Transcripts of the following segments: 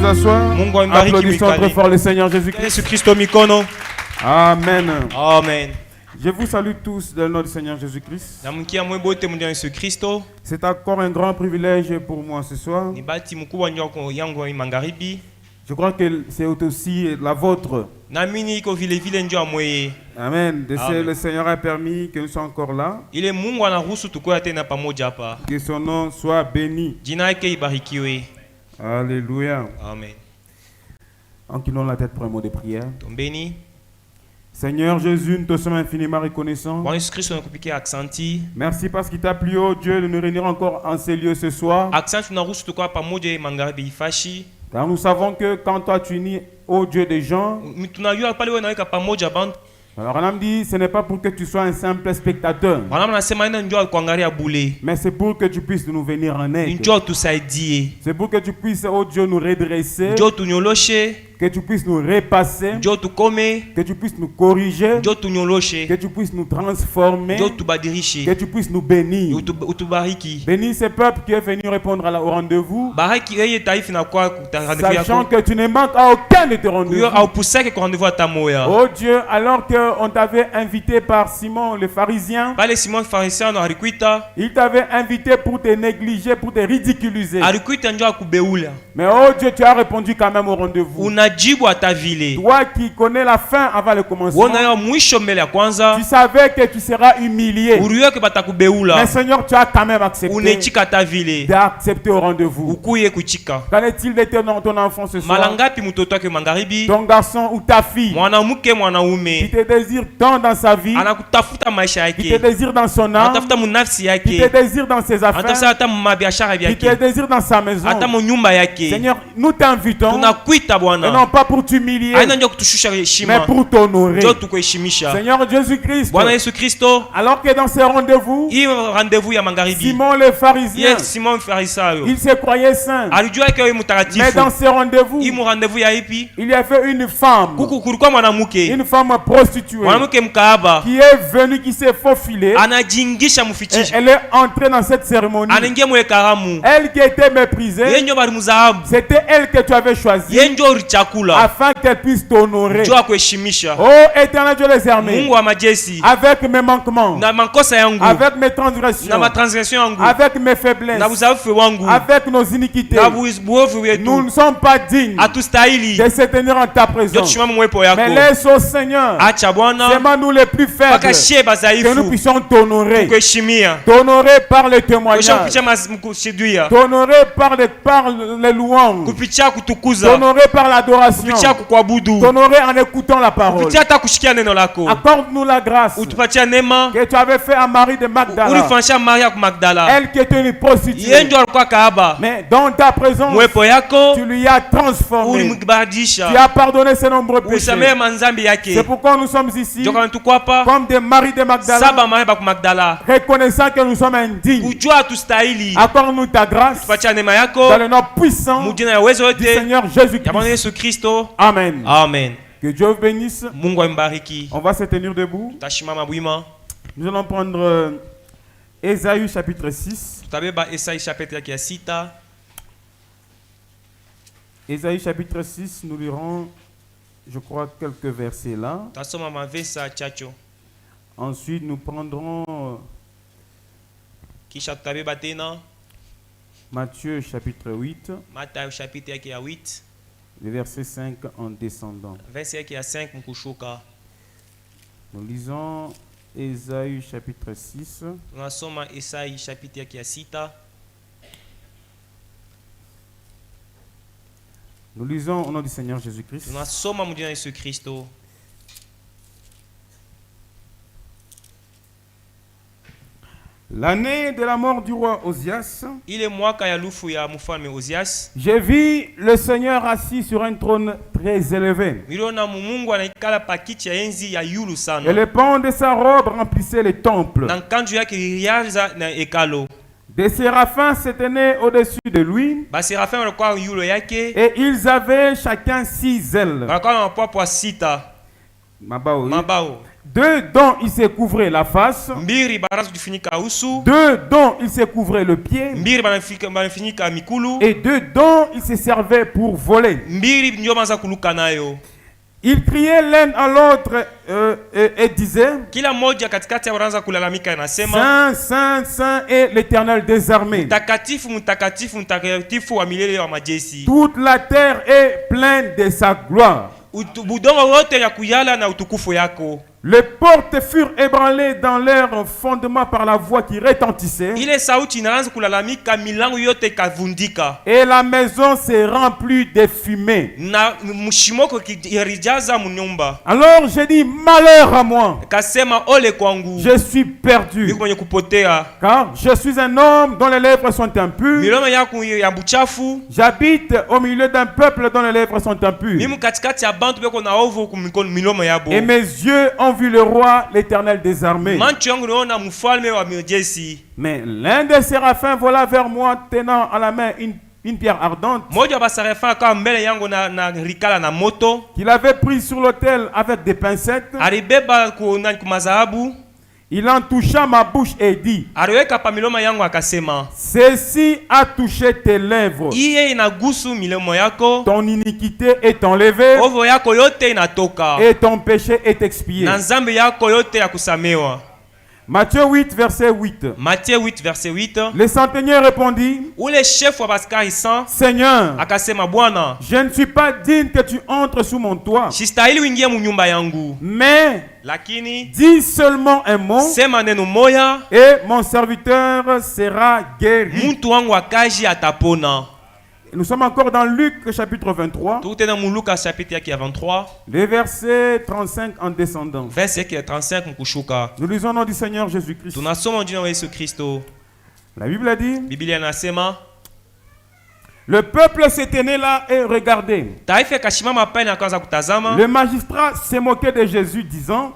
asseoir. Applaudissons très fort le Seigneur Jésus-Christ. Amen. Amen. Je vous salue tous dans le nom du Seigneur Jésus-Christ. C'est encore un grand privilège pour moi ce soir. Je crois que c'est aussi la vôtre. Amen. Le Seigneur a permis que nous soyons encore là. Que son nom soit béni. Alléluia. Amen. Inclinons la tête pour un mot de prière. Seigneur Jésus, nous te sommes infiniment reconnaissants. Merci parce qu'il t'a plu, oh Dieu, de nous réunir encore en ces lieux ce soir. Car nous savons que quand toi tu unis, ô Dieu des gens, alors on a dit, ce n'est pas pour que tu sois un simple spectateur, mais c'est pour que tu puisses nous venir en aide. C'est pour que tu puisses, ô Dieu, nous redresser, que tu puisses nous repasser, que tu puisses nous corriger, que tu puisses nous transformer, que tu puisses nous bénir. Bénis ce peuple qui est venu répondre au rendez-vous, sachant que tu ne manques à aucun de tes rendez-vous. Oh Dieu, alors qu'on t'avait invité par Simon le pharisien, il t'avait invité pour te négliger, pour te ridiculiser. Mais oh Dieu, tu as répondu quand même au rendez-vous. Toi qui connais la fin avant le commencement, tu savais que tu seras humilié. Mais Seigneur, tu as quand même accepté d'accepter au rendez-vous. Qu'en est-il de ton enfant ce soir? Ton garçon ou ta fille qui te désire tant dans sa vie, qui te désire dans son âme, qui te désire dans ses affaires, qui te désire dans sa maison. Seigneur, nous t'invitons, et non pas pour t'humilier, mais pour t'honorer. Seigneur Jésus-Christ, alors que dans ces rendez-vous, Simon le pharisien, il se croyait saint. Mais dans ces rendez-vous, il y avait une femme prostituée, qui est venue, qui s'est faufilée, et elle est entrée dans cette cérémonie. Elle qui était méprisée, c'était elle que tu avais choisie, afin qu'elle puisse t'honorer. Oh éternel Dieu des armées, avec mes manquements, avec mes transgressions, avec mes faiblesses, avec nos iniquités, nous ne sommes pas dignes de se tenir en ta présence. Mais laisse au Seigneur, c'est nous les plus faibles, que nous puissions t'honorer. T'honorer par le témoignage, t'honorer par les louanges, t'honorer par l'adoration, t'honorer en écoutant la parole. Accorde-nous la grâce que tu avais fait à Marie de Magdala, elle qui était une prostituée, mais dans ta présence tu lui as transformé, tu as pardonné ses nombreux péchés. C'est pourquoi nous sommes ici comme des Marie de Magdala, reconnaissant que nous sommes indignes. Accorde-nous ta grâce dans le nom puissant du Seigneur Jésus-Christ. Amen. Amen. Que Dieu vous bénisse. On va se tenir debout. Nous allons prendre Ésaïe chapitre 6. Ésaïe chapitre 6, nous lirons, je crois, quelques versets là. Ensuite, nous prendrons Matthieu chapitre 8. Le verset 5 en descendant. Nous lisons Ésaïe chapitre 6. Nous lisons au nom du Seigneur Jésus-Christ. L'année de la mort du roi Osias, j'ai vu le Seigneur assis sur un trône très élevé. Et le pan de sa robe remplissait le temple. Des séraphins se tenaient au-dessus de lui, et ils avaient chacun 6 ailes. mabao. Deux dont il s'est couvert la face. Mbiri baraza kujifunika uso. Deux dont il s'est couvert le pied. Mbiri banafunika mikulu. Et deux dont il se servait pour voler. Mbiri ndio banza kuluka nayo. Ils criaient l'un à l'autre et disaient: Kila moja katikati ya wanaanza kulalamika anasema: Saint, Saint, Saint est l'Éternel des armées. Mtakatifu, mtakatifu, mtakatifu wa milele wa majeshi. Toute la terre est pleine de sa gloire. Budongo wote ya kuyala na utukufu yako. Les portes furent ébranlées dans leur fondement par la voix qui retentissait. Ile sauti inaanza kulalamika, milango yote ikavundika. Et la maison s'est remplie de fumée. Na mshimoko kirijaza munyumba. Alors j'ai dit: malheur à moi. Kasema ole kwangu. Je suis perdu. Niko mwenye kupotea. Car je suis un homme dont les lèvres sont impures. Milomo yako ya buchafu. J'habite au milieu d'un peuple dont les lèvres sont impures. Mimi katikati ya bantu beko na ovu kumikono milomo yabo. Et mes yeux ont vu le roi, l'Éternel des armées. Mais l'un des séraphins vola vers moi, tenant à la main une pierre ardente qu'il avait prise sur l'autel avec des pincettes. Il en toucha ma bouche et dit: Ceci a touché tes lèvres. Ton iniquité est enlevée et ton péché est expié. Matthieu 8, verset 8. Matthieu 8, verset 8. Le centenier répondit: Seigneur, je ne suis pas digne que tu entres sous mon toit. Mais dis seulement un mot et mon serviteur sera guéri. Nous sommes encore dans Luc chapitre 23. Les versets 35 en descendant. Nous lisons au nom du Seigneur Jésus-Christ. La Bible a dit: le peuple se tenait là et regardait. Le magistrat s'est moqué de Jésus, disant: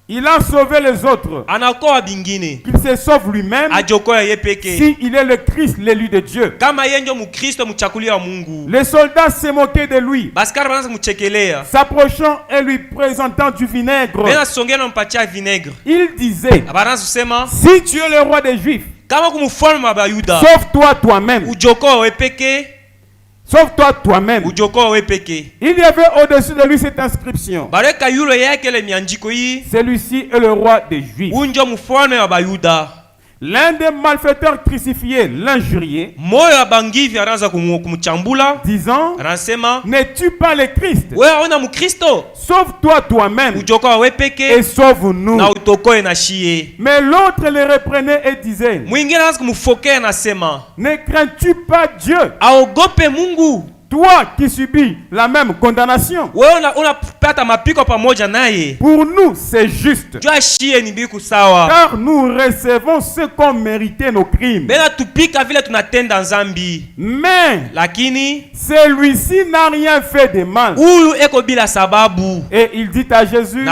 il a sauvé les autres. Qu'il se sauve lui-même si il est le Christ, l'élu de Dieu. Les soldats se moquaient de lui, s'approchant et lui présentant du vinaigre. Il disait: si tu es le roi des Juifs, sauve-toi toi-même. Sauve-toi toi-même. Il y avait au-dessus de lui cette inscription: celui-ci est le roi des Juifs. L'un des malfaiteurs crucifiés l'injuriait, disant: n'es-tu pas le Christ? Sauve-toi toi-même et sauve-nous. Mais l'autre le reprenait et disait: ne crains-tu pas Dieu, toi qui subis la même condamnation? Pour nous c'est juste, car nous recevons ce qu'ont mérité nos crimes. Mais celui-ci n'a rien fait de mal. Et il dit à Jésus: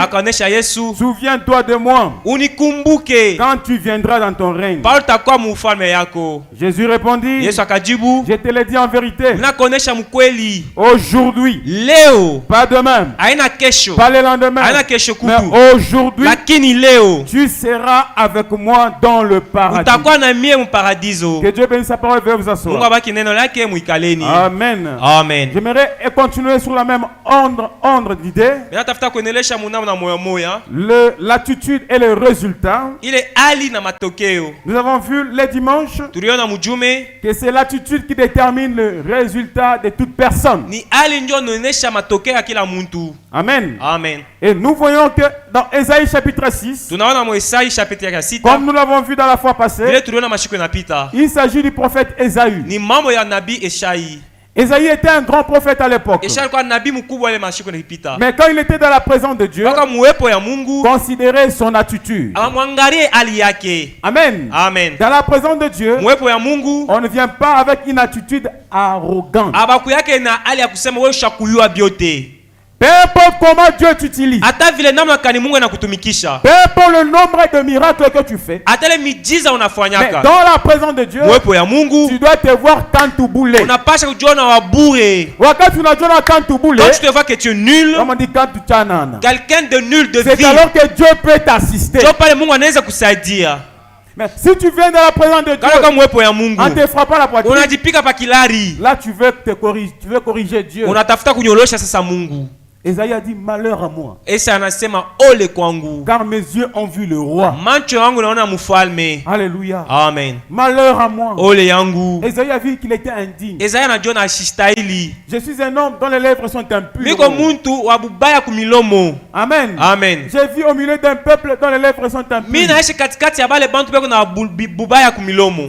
souviens-toi de moi quand tu viendras dans ton règne. Jésus répondit: je te le dis en vérité, aujourd'hui, pas demain, pas le lendemain, mais aujourd'hui, tu seras avec moi dans le paradis. Que Dieu bénisse sa parole. Veuillez vous asseoir. Amen. Amen. J'aimerais continuer sur la même ordre d'idée. L'attitude et le résultat. Nous avons vu les dimanches que c'est l'attitude qui détermine le résultat de toute personne. Amen. Amen. Et nous voyons que dans Ésaïe chapitre 6, comme nous l'avons vu dans la fois passée, il s'agit du prophète Ésaü. Ésaïe était un grand prophète à l'époque. Mais quand il était dans la présence de Dieu, considérez son attitude. Amen. Amen. Dans la présence de Dieu, on ne vient pas avec une attitude arrogante. Peu importe comment Dieu t'utilise. Hata vile namna kani Mungu anakutumikisha. Peu importe le nombre de miracles que tu fais. Hata le miujiza unafanyaka. Mais dans la présence de Dieu, mwepo ya Mungu, tu dois te voir kantubule. Unapasha kujiona wabure. Wakati unajiona kantubule, quand tu te vois que tu es nul, on dit kantuchanana. Quelqu'un de nul de vie. C'est alors que Dieu peut t'assister. Dieu pale Mungu anaweza kusaidia. Mais si tu viens dans la présence de Dieu, en te frappant la poitrine, là tu veux corriger Dieu. Unatafuta kunyolosha sasa Mungu. Esaïe a dit malheur à moi. Car mes yeux ont vu le roi. Alléluia. Amen. Malheur à moi. Esaïe a vu qu'il était indigne. Je suis un homme dont les lèvres sont impures. Amen. Amen. J'ai vu au milieu d'un peuple dont les lèvres sont impures.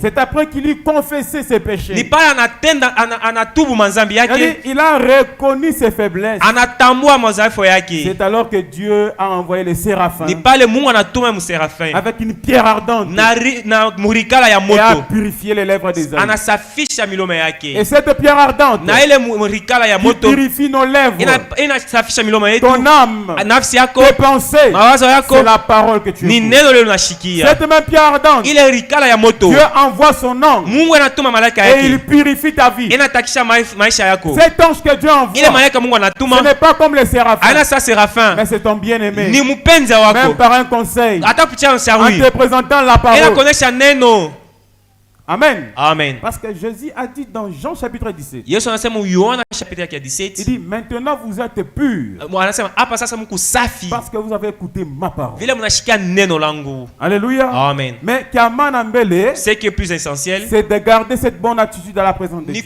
C'est après qu'il eut confessé ses péchés. Il a reconnu ses faiblesses. C'est alors que Dieu a envoyé les séraphins avec une pierre ardente et a purifié les lèvres des hommes. Et cette pierre ardente qui purifie nos lèvres, ton âme, tes pensées, c'est la parole que tu écoutes. Cette même pierre ardente, Dieu envoie son ange et il purifie ta vie. Cet ange que Dieu envoie, ce n'est pas comme les séraphins, mais c'est ton bien-aimé. Même par un conseil, en te présentant la parole. Amen. Amen. Parce que Jésus a dit dans Jean chapitre 17. Il dit maintenant vous êtes purs. Parce que vous avez écouté ma parole. Alléluia. Amen. Mais Kamanambele, ce qui est plus essentiel, c'est de garder cette bonne attitude à la présence de Dieu.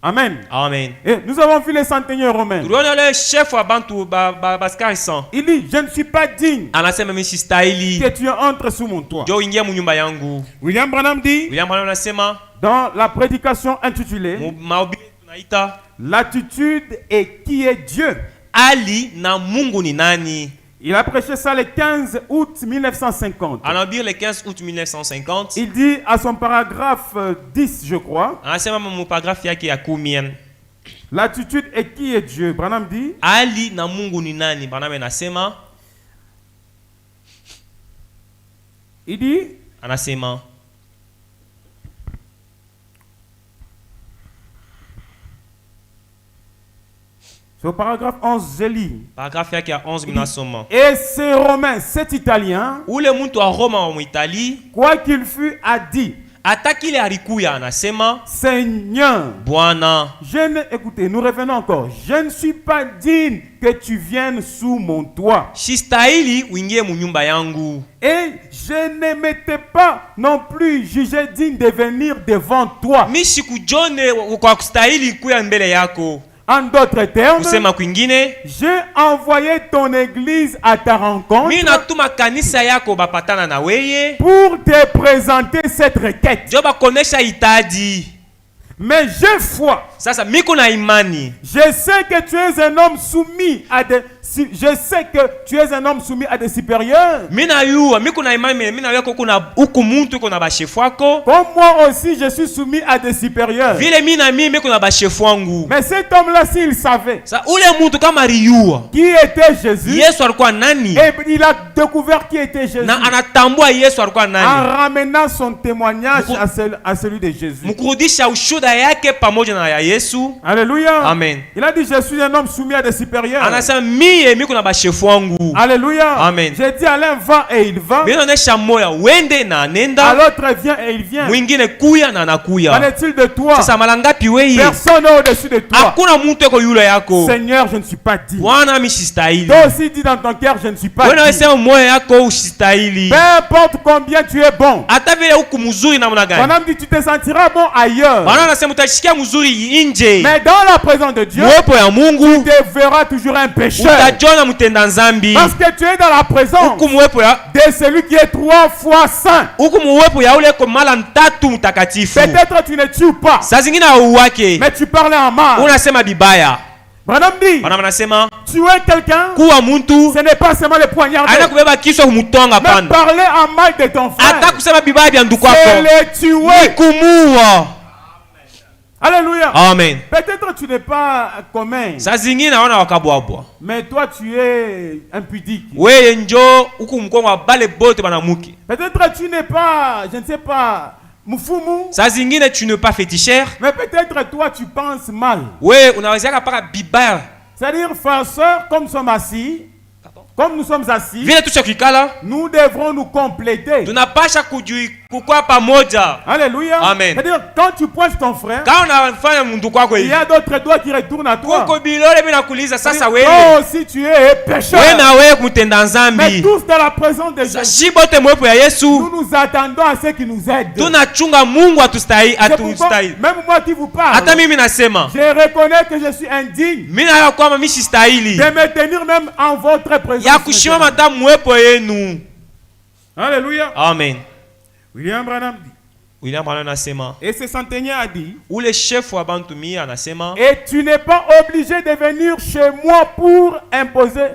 Amen. Amen. Et nous avons vu les centeniers romains. Il dit, je ne suis pas digne que tu entres sous mon toit. William Branham dit, dans la prédication intitulée, l'attitude est qui est Dieu. Il a prêché ça le 15 août 1950. Il dit à son paragraphe 10, je crois. L'attitude est qui est Dieu. Branham dit. Il dit. C'est au paragraphe 11, je lis. Paragraphe 11 et ces Romains, cet Italien, quoi qu'il fût, a dit, Seigneur, écoutez, nous revenons encore. Je ne suis pas digne que tu viennes sous mon toit. Et je ne m'étais pas non plus jugé digne de venir devant toi. En d'autres termes, j'ai envoyé ton église à ta rencontre pour te présenter cette requête. Mais j'ai foi. Je sais que tu es un homme soumis à des supérieurs. Comme moi aussi je suis soumis à des supérieurs. Mais cet homme-là, s'il savait qui était Jésus, et il a découvert qui était Jésus en ramenant son témoignage à celui de Jésus. Alléluia. Amen. Il a dit, je suis un homme soumis à des supérieurs. Alléluia. Amen. J'ai dit à l'un va et il va. À l'autre vient et il vient. Qu'en est-il de toi? Personne n'est au-dessus de toi. Seigneur, je ne suis pas digne. Toi aussi dis dans ton cœur, je ne suis pas digne. Peu importe combien tu es bon. Mon âme dit, tu te sentiras bon ailleurs. Mais dans la présence de Dieu, tu te verras toujours un pécheur. Parce que tu es dans la présence de celui qui est 3 fois saint. Peut-être tu ne tues pas, mais tu parles en mal. Branham dit, tuer quelqu'un, ce n'est pas seulement le poignarder. Même parler en mal de ton frère, c'est le tuer. Alléluia. Amen. Peut-être tu n'es pas commun. Saa zingine wana wakabwabwa. Mais toi tu es impudique. Wewe njo huku mkongo bale bote banamuke. Peut-être tu n'es pas, je ne sais pas, mufumu. Saa zingine tu n'es pas féticheur. Mais peut-être toi tu penses mal. Wewe unaweza paka bibaya. C'est-à-dire frères sœurs, comme nous sommes assis, vile tuchakikala, nous devrons nous compléter. Tunapasha kukua pamoja. Alléluia. Amen. C'est-à-dire quand tu pointes ton frère, il y a d'autres doigts qui retournent à toi. Oh, si tu es pécheur, mais tous dans la présence de Jésus, nous nous attendons à ceux qui nous aident. Même moi qui vous parle, je reconnais que je suis indigne de me tenir même en votre présence. Alléluia. Amen. William Branham dit. Et ce centenier a dit. Le chef wa Bantumie anasema. Et tu n'es pas obligé de venir chez moi pour imposer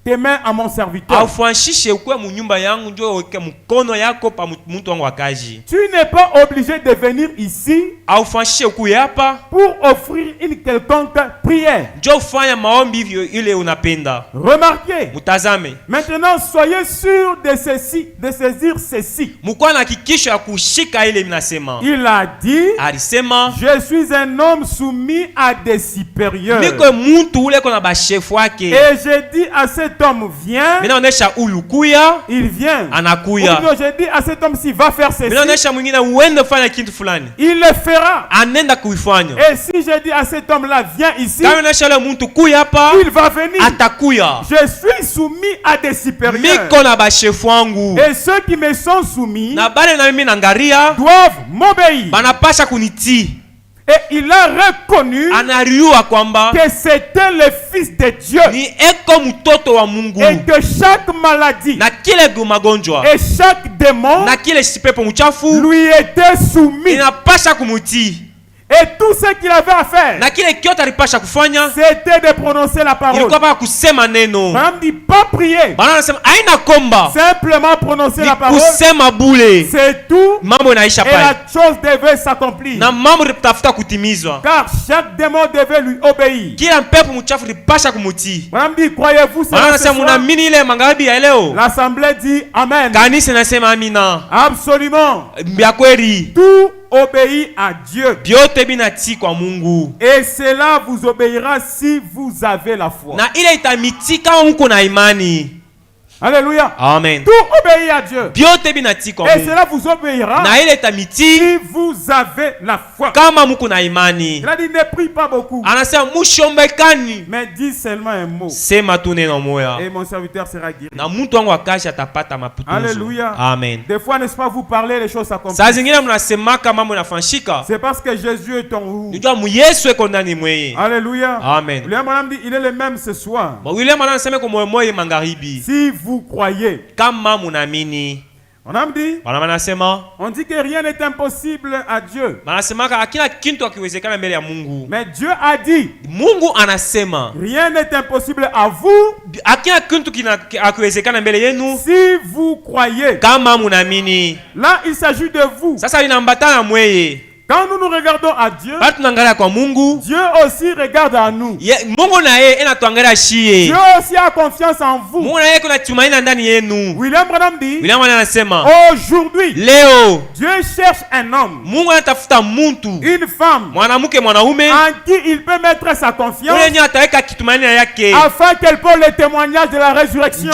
tes mains à mon serviteur. Tu n'es pas obligé de venir ici pour offrir une quelconque prière. Remarquez. Maintenant, soyez sûr de saisir ceci. Il a dit, je suis un homme soumis à des supérieurs. Et j'ai dit à cet homme, viens. Il vient. J'ai dit à cet homme, s'il va faire ceci, il le fera. Et si j'ai dit à cet homme-là, viens ici, il va venir. Je suis soumis à des supérieurs. Et ceux qui me sont soumis doivent m'obéir. Et il a reconnu que c'était le Fils de Dieu. Et que chaque maladie et chaque démon lui était soumis. Et tout ce qu'il avait à faire, c'était de prononcer la parole. Madame dit pas prier, simplement prononcer la parole. C'est tout. Et la chose devait s'accomplir. Car chaque démon devait lui obéir. Madame dit, croyez-vous cela? L'assemblée dit Amen. Absolument. Tout obéit à Dieu. Et cela vous obéira si vous avez la foi. Alléluia. Amen. Tout obéit à Dieu. Et cela vous obéira si vous avez la foi. Il a dit ne prie pas beaucoup, mais dis seulement un mot et mon serviteur sera guéri. Alléluia. Amen. Des fois, n'est-ce pas, vous parlez, les choses s'accomplissent. C'est parce que Jésus est en vous. Alléluia. Amen. William Branham dit, il est le même ce soir. Si vous croyez. On a dit, on dit que rien n'est impossible à Dieu. Mais Dieu a dit, rien n'est impossible à vous si vous croyez. Là, il s'agit de vous. Quand nous nous regardons à Dieu, Dieu aussi regarde à nous. Dieu aussi a confiance en vous. William Branham dit, aujourd'hui, Dieu cherche un homme, une femme, en qui il peut mettre sa confiance, afin qu'elle porte le témoignage de la résurrection.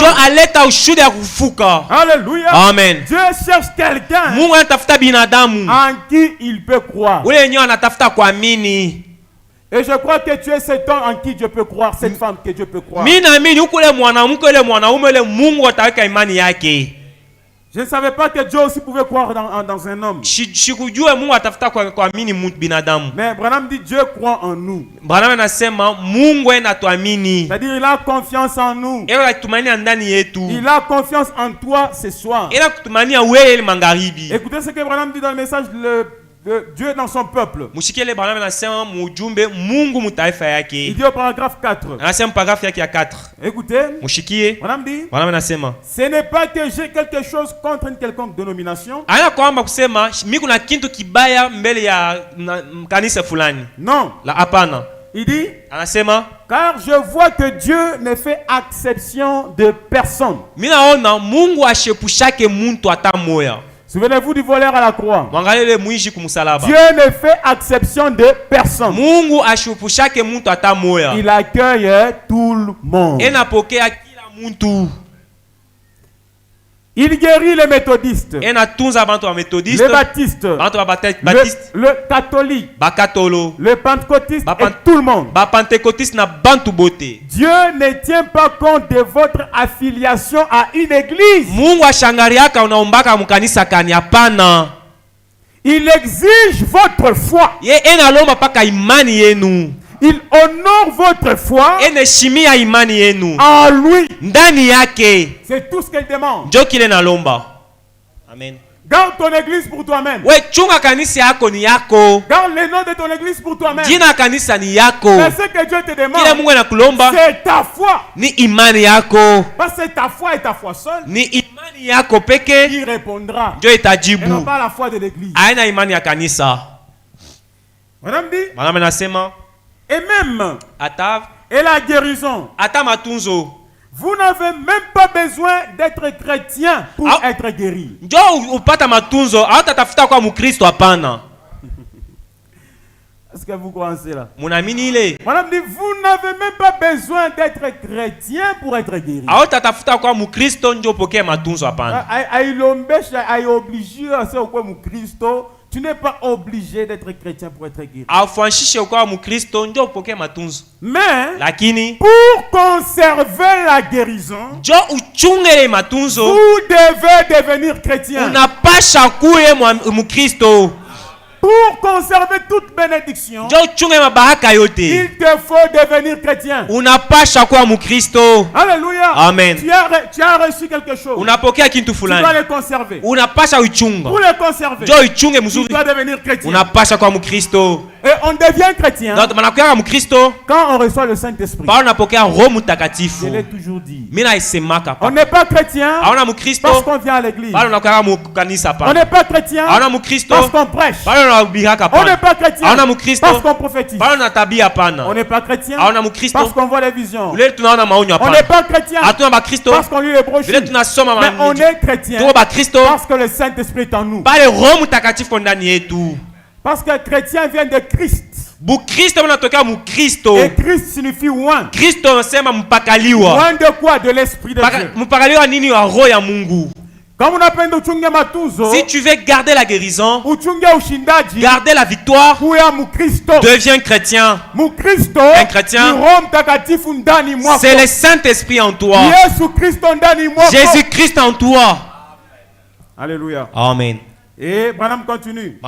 Alléluia. Amen. Dieu cherche quelqu'un en qui il peut croire. Et je crois que tu es cet homme en qui Dieu peut croire, cette femme que Dieu peut croire. Je ne savais pas que Dieu aussi pouvait croire dans un homme. Mais Branham dit Dieu croit en nous. C'est-à-dire il a confiance en nous. Il a confiance en toi ce soir. Écoutez ce que Branham dit dans le message Dieu dans son peuple. Il dit au paragraphe 4. Écoutez, ce n'est pas que j'ai quelque chose contre une quelconque dénomination. Non. Il dit, car je vois que Dieu ne fait exception de personne. Souvenez-vous du voleur à la croix. Dieu ne fait exception de personne. Il accueille tout le monde. Il guérit les méthodistes, les baptistes, le catholique, le pentecôtiste et tout le monde. Dieu ne tient pas compte de votre affiliation à une église. Il exige votre foi. Il honore votre foi en lui. C'est tout ce qu'il demande. Amen. Garde ton église pour toi-même. Garde le nom de ton église pour toi-même. Mais ce que Dieu te demande, c'est ta foi. Parce que ta foi est ta foi seule. Il répondra. Et non pas la foi de l'église. Madame dit. Et même, et la guérison, vous n'avez même pas besoin d'être chrétien pour être guéri. Est-ce que vous croyez là? Madame dit, vous n'avez même pas besoin d'être chrétien pour être guéri. Tu n'es pas obligé d'être chrétien pour être guéri. Mais pour conserver la guérison, vous devez devenir chrétien. Pour conserver toute bénédiction, il te faut devenir chrétien. Alléluia. Amen. Tu as reçu quelque chose. Tu dois le conserver. Pour le conserver, tu dois devenir chrétien. Et on devient chrétien quand on reçoit le Saint-Esprit. Je l'ai toujours dit. On n'est pas chrétien parce qu'on vient à l'église. On n'est pas chrétien parce qu'on prêche. On n'est pas chrétien parce qu'on prophétise. On n'est pas chrétien parce qu'on voit les visions. On n'est pas chrétien parce qu'on lit les brochures. Mais on est chrétien parce que le Saint-Esprit est en nous. Parce que chrétien vient de Christ. Et Christ signifie oint. Oint de quoi? De l'Esprit de Dieu. Si tu veux garder la guérison, garder la victoire, deviens chrétien. Un chrétien, c'est le Saint-Esprit en toi. Jésus-Christ en toi. Alléluia. Amen. Et Branham continue.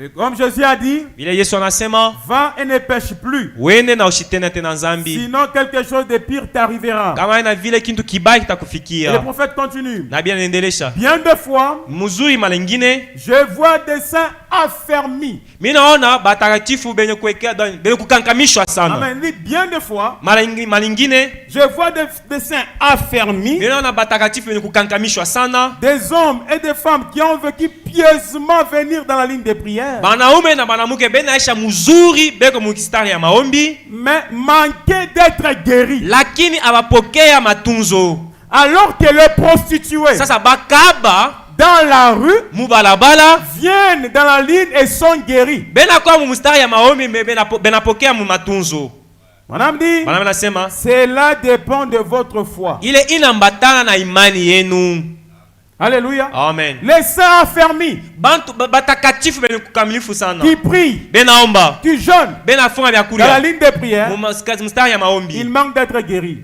Et comme Jésus a dit, va et ne pêche plus. Sinon quelque chose de pire t'arrivera. Et le prophète continue. Bien des fois, je vois des saints affermis. Amen. Bien des fois, je vois des saints affermis. Des hommes et des femmes qui ont vécu pieusement venir dans la ligne de prière. Mais manquer d'être guéri. Alors que les prostituées dans la rue viennent dans la ligne et sont guéris. Madame dit, cela dépend de votre foi. Alléluia. Amen. Les saints affermis qui prient, qui jeûnent dans la ligne de prière, ils manquent d'être guéris.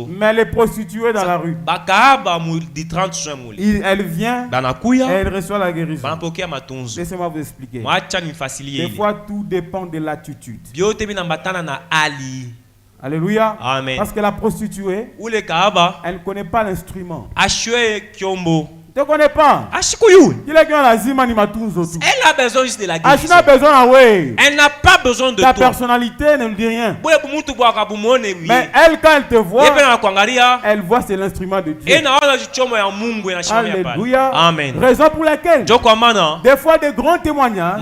Mais les prostituées dans la rue, elle vient et elle reçoit la guérison. Laissez-moi vous expliquer. Des fois, tout dépend de l'attitude. Alléluia. Amen. Parce que la prostituée, elle ne connaît pas l'instrument. te connaît pas. Elle a besoin juste de la guérison. Elle n'a pas besoin de ta personnalité ne lui dit rien. Mais elle, quand elle te voit, elle voit c'est l'instrument de Dieu. Alléluia. Amen. Raison pour laquelle des fois des grands témoignages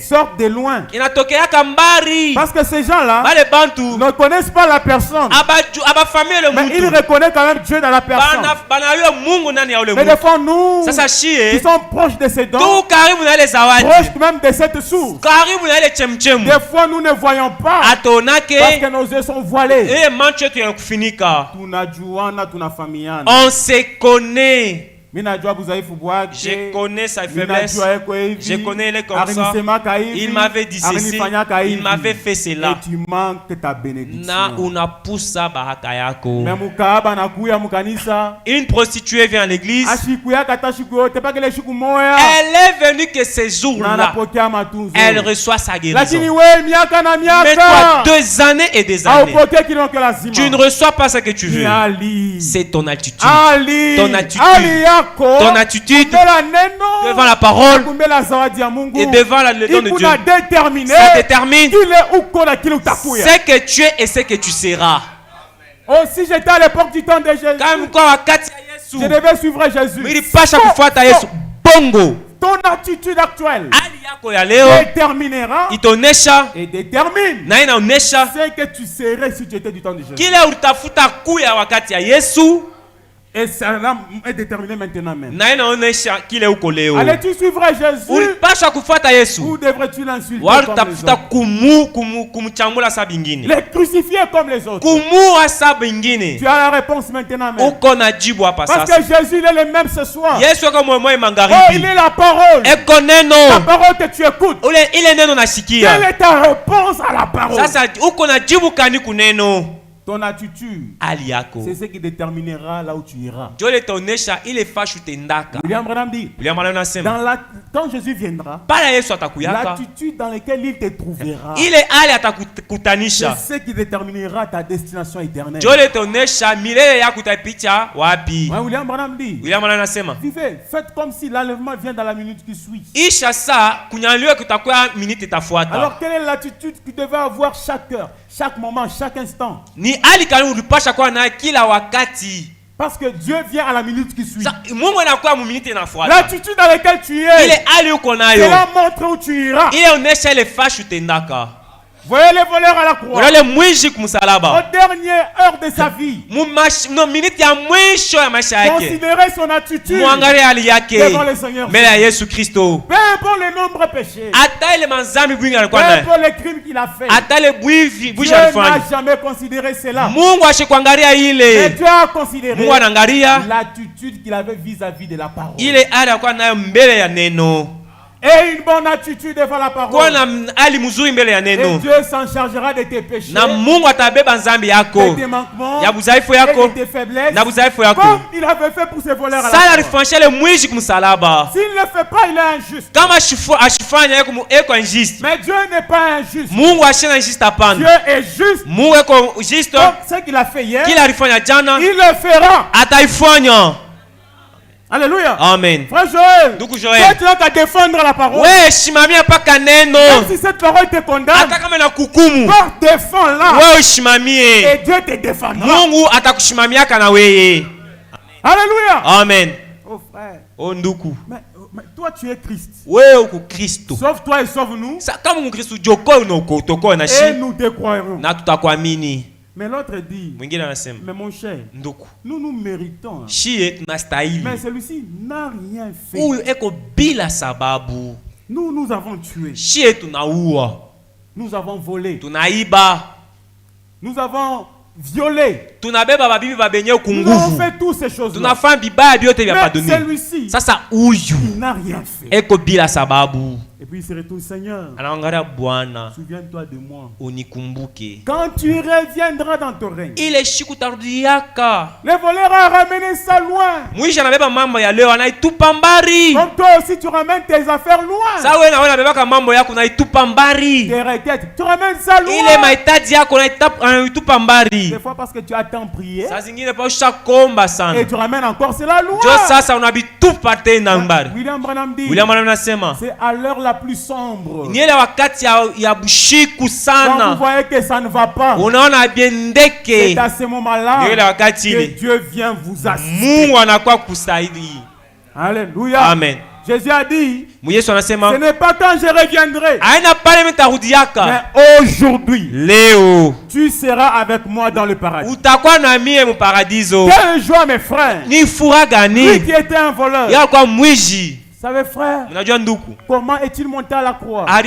sortent de loin. Parce que ces gens-là ne connaissent pas la personne. Mais ils reconnaissent quand même Dieu dans la personne. Mais des fois nous, qui sommes proches de ces dons, proches même de cette source, des fois nous ne voyons pas parce que nos yeux sont voilés. On se connaît. Je connais sa faiblesse. Je connais les comme ça. Il m'avait dit ceci. Il m'avait fait cela. Et tu manques ta bénédiction. Une prostituée vient à l'église. Elle est venue que ces jours-là, elle reçoit sa guérison. Mais toi, 2 années et des années, tu ne reçois pas ce que tu veux. C'est ton attitude. Ton attitude. Ton attitude devant la parole et devant le don de Dieu, ça détermine ce que tu es et ce que tu seras. Oh, si j'étais à l'époque du temps de Jésus, je devais suivre Jésus. Ton attitude actuelle déterminera et détermine ce que tu serais si tu étais du temps de Jésus. Et ça est déterminé maintenant même. Allais-tu suivre Jésus ou devrais-tu l'insulter comme les autres? Les crucifier comme les autres. Tu as la réponse maintenant même. Parce que Jésus il est le même ce soir. Oh, il est la parole. La parole que tu écoutes. Quelle est ta réponse à la parole? Ton attitude, c'est ce qui déterminera là où tu iras. William Branham dit, quand Jésus viendra, l'attitude dans laquelle il te trouvera, c'est ce qui déterminera ta destination éternelle. William Branham dit, vivez, faites comme si l'enlèvement vient dans la minute qui suit. Alors quelle est l'attitude que tu devais avoir chaque heure, chaque moment, chaque instant? Parce que Dieu vient à la minute qui suit. L'attitude dans laquelle tu es, c'est la montre où tu iras. Voyez les voleurs à la croix. Au dernière heure de sa vie, considérez son attitude devant le Seigneur. Peu importe les nombreux péchés, peu importe les crimes qu'il a fait, Dieu n'a jamais considéré cela. Mais Dieu a considéré l'attitude qu'il avait vis-à-vis de la parole. Et une bonne attitude devant la parole. Et Dieu s'en chargera de tes péchés, de tes manquements, et de tes faiblesses, comme il avait fait pour ses voleurs à la croix. S'il ne le fait pas, il est injuste. Mais Dieu n'est pas injuste. Dieu est juste. Donc ce qu'il a fait hier, il le fera. Alléluia. Amen. Frère Joël, toi tu n'as qu'à défendre la parole. Même si cette parole te condamne, défends-la. Et Dieu te défendra. Alléluia. Amen. Oh frère. Oh nduku. Mais toi tu es Christ. Sauve toi et sauve-nous. Et nous te croirons. Mais l'autre dit, mais mon cher, nous méritons. Mais celui-ci n'a rien fait. Nous avons tué. Nous avons volé. Nous avons violé. Nous avons fait toutes ces choses-là. Mais celui-ci, il n'a rien fait. Et puis il se retourne, Seigneur, souviens-toi de moi. Quand tu reviendras dans ton règne. Les voleurs ont ramené ça loin. Comme toi aussi tu ramènes tes affaires loin. Tes requêtes, tu ramènes ça loin. Des fois parce que tu as tant prié. Et tu ramènes encore cela loin. William Branham dit, c'est à l'heure la plus sombre. Quand vous voyez que ça ne va pas, c'est à ce moment-là que Dieu vient vous assister. Alléluia. Amen. Jésus a dit, ce n'est pas quand je reviendrai, mais aujourd'hui, tu seras avec moi dans le paradis. Quelle joie, mes frères. Lui qui était un voleur. Vous savez, frère, comment est-il monté à la croix? Un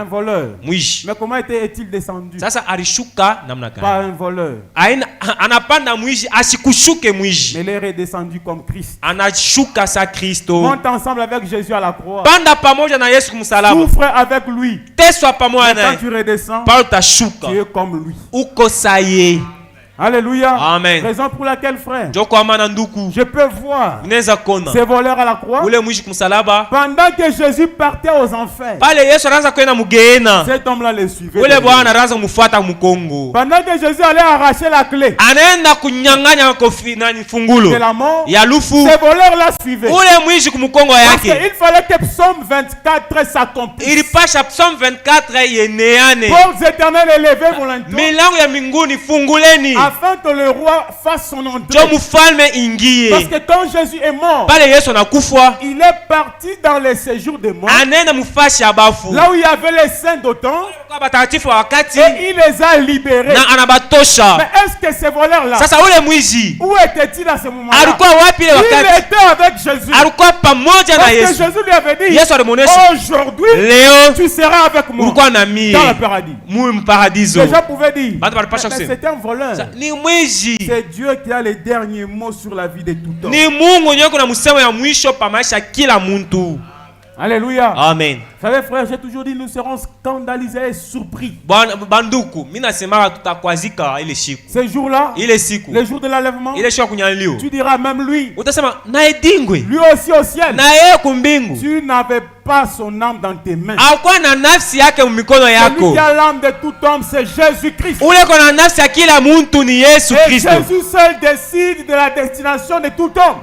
voleur. Mais comment est-il descendu? Pas un voleur. Mais il est redescendu comme Christ. Monte ensemble avec Jésus à la croix. Souffre avec lui. Quand tu redescends, tu es comme lui. Alléluia. Amen. Raison pour laquelle, frère, je peux voir ces voleurs à la croix. Pendant que Jésus partait aux enfers, cet homme-là les suivait. Pendant que Jésus allait arracher la clé de la mort, ces voleurs-là suivaient. Parce qu'il fallait que Psaume 24 s'accomplisse. Portes éternelles élevées volontairement, afin que le roi fasse son entrée. Parce que quand Jésus est mort, il est parti dans les séjours des morts, là où il y avait les saints d'autant, et il les a libérés. Mais est-ce que ces voleurs-là, où étaient-ils à ce moment-là? Il était avec Jésus. Parce que Jésus lui avait dit, aujourd'hui tu seras avec moi dans le paradis. Les gens pouvaient dire, mais c'est un voleur. C'est Dieu qui a les derniers mots sur la vie de tout homme. Alléluia. Amen. Vous savez, frère, j'ai toujours dit, nous serons scandalisés et surpris. Ce jour-là, le jour de l'enlèvement, tu diras même lui aussi au ciel, tu n'avais pas son âme dans tes mains. Celui qui a l'âme de tout homme, c'est Jésus-Christ. Et Jésus seul décide de la destination de tout homme.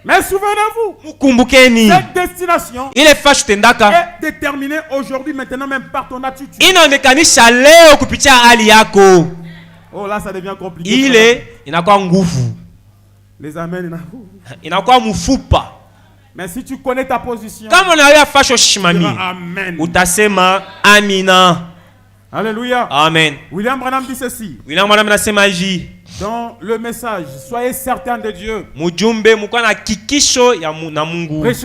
Mais souvenez-vous, cette destination est déterminée aujourd'hui, maintenant, même par ton attitude. Oh là, ça devient compliqué. Les amens, mais si tu connais ta position, amen. Alléluia. Amen. William Branham dit ceci. Dans le message, soyez certains de Dieu. Prêché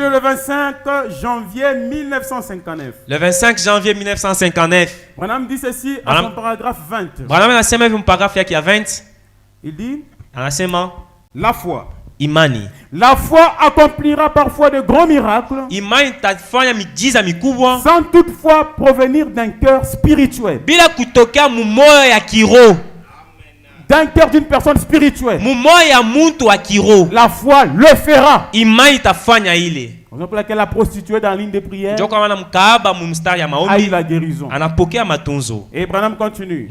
le 25 janvier 1959. Le 25 janvier 1959. Branham dit ceci à son paragraphe 20. Il dit, la foi. Imani. La foi accomplira parfois de grands miracles sans toutefois provenir d'un cœur spirituel. D'un cœur d'une personne spirituelle. La foi le fera. C'est pour laquelle la prostituée dans la ligne de prière a eu la guérison. Et Branham continue.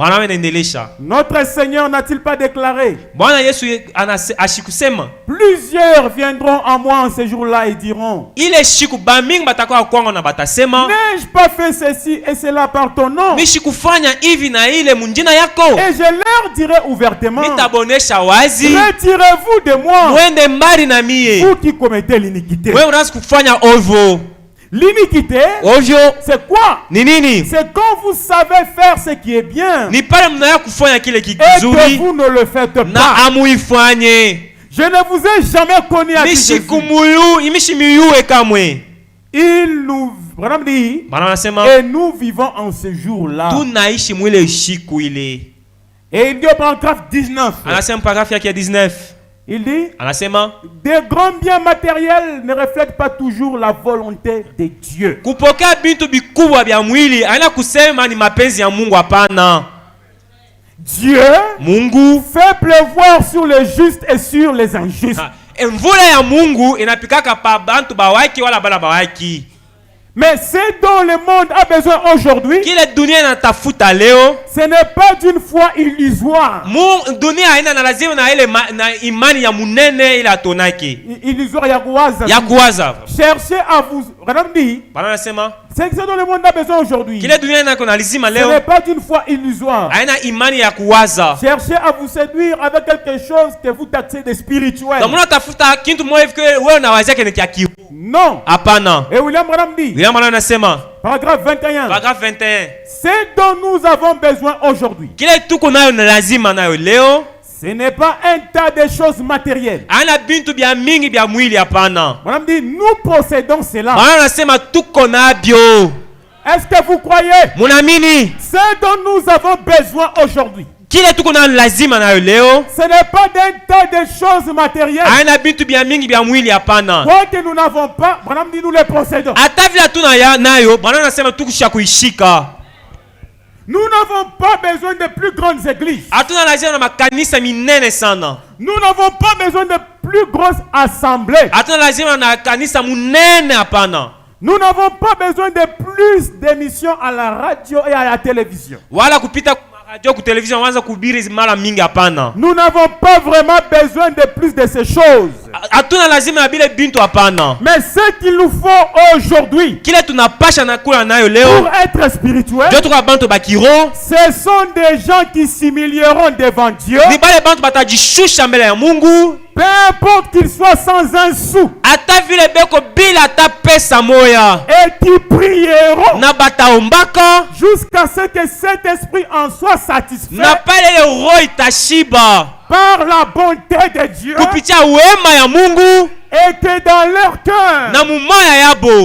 Notre Seigneur n'a-t-il pas déclaré, plusieurs viendront à moi en ce jour-là et diront, n'ai-je pas fait ceci et cela par ton nom? Et je leur dirai ouvertement, retirez-vous de moi, vous qui commettez l'iniquité. L'iniquité, c'est quoi? C'est quand vous savez faire ce qui est bien et que vous ne le faites pas. Je ne vous ai jamais connu à Jésus. Et nous vivons en ce jour-là. Et il dit au paragraphe 19. Il dit, anasema, des grands biens matériels ne reflètent pas toujours la volonté de Dieu. Kupokea bintu bikubwa bya mwili haina kusema ni mapenzi ya Mungu, hapana. Dieu, Mungu, fait pleuvoir sur les justes et sur les injustes. Mvula ya Mungu inapikaka pa bantu bawaki wala bala bawaki. Mais ce dont le monde a besoin aujourd'hui, ce n'est pas d'une foi illusoire. Illusoire ya kuwaza. Cherchez à vous. C'est ce dont le monde a besoin aujourd'hui. Ce n'est pas d'une foi illusoire. Cherchez à vous séduire avec quelque chose que vous taxez de spirituel. Non. Et William Branham dit, paragraphe 21, ce dont nous avons besoin aujourd'hui, ce n'est pas un tas de choses matérielles. Branham dit, nous possédons cela. Est-ce que vous croyez? Ce dont nous avons besoin aujourd'hui, ce n'est pas d'un tas de choses matérielles. Quoi que nous n'avons pas, Branham dit, nous les possédons. Nous n'avons pas besoin de plus grandes églises. Nous n'avons pas besoin de plus grosses assemblées. Nous n'avons pas besoin de plus d'émissions à la radio et à la télévision. Nous n'avons pas vraiment besoin de plus de ces choses. Mais ce qu'il nous faut aujourd'hui pour être spirituel, ce sont des gens qui s'humilieront devant Dieu. Peu importe qu'ils soient sans un sou, et qui prieront jusqu'à ce que cet esprit en soit satisfait par la bonté de Dieu, et que dans leur cœur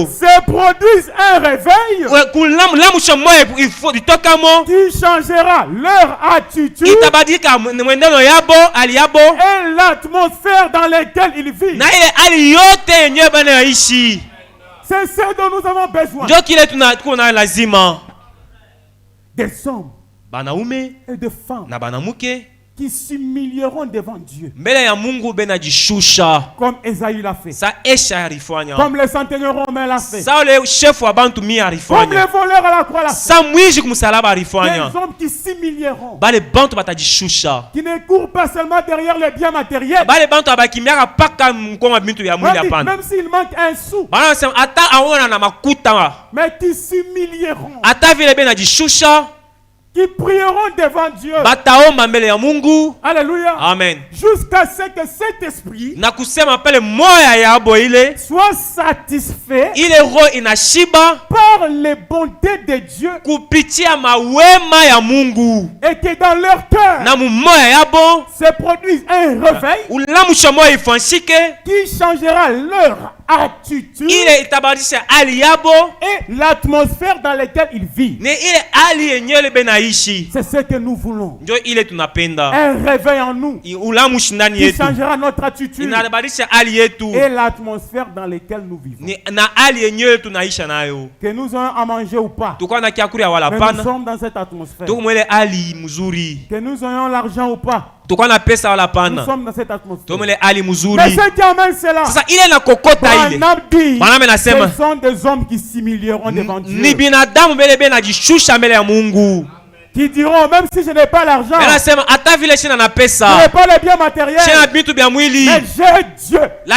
se produise un réveil qui changera leur attitude et l'atmosphère dans laquelle ils vivent. C'est ce dont nous avons besoin. Des hommes et des femmes qui s'humilieront devant Dieu. Comme Esaïe l'a fait. Comme les centeniers romains l'a fait. Comme les voleurs à la croix l'a fait. Des hommes qui s'humilieront. Qui ne courent pas seulement derrière les biens matériels. Même s'il manque un sou. Mais qui s'humilieront. Qui prieront devant Dieu. Alléluia. Amen. Jusqu'à ce que cet esprit soit satisfait par les bontés de Dieu. Et que dans leur cœur se produise un réveil qui changera leur attitude et l'atmosphère dans laquelle ils vivent. C'est ce que nous voulons. Un réveil en nous qui changera notre attitude et l'atmosphère dans laquelle nous vivons. Que nous ayons à manger ou pas, mais nous sommes dans cette atmosphère. Que nous ayons l'argent ou pas, nous sommes dans cette atmosphère. Mais ce qui amène cela, ce sont des hommes qui s'humilieront devant Dieu. Qui diront, même si je n'ai pas l'argent, je n'ai pas les biens matériels, mais j'ai Dieu. Et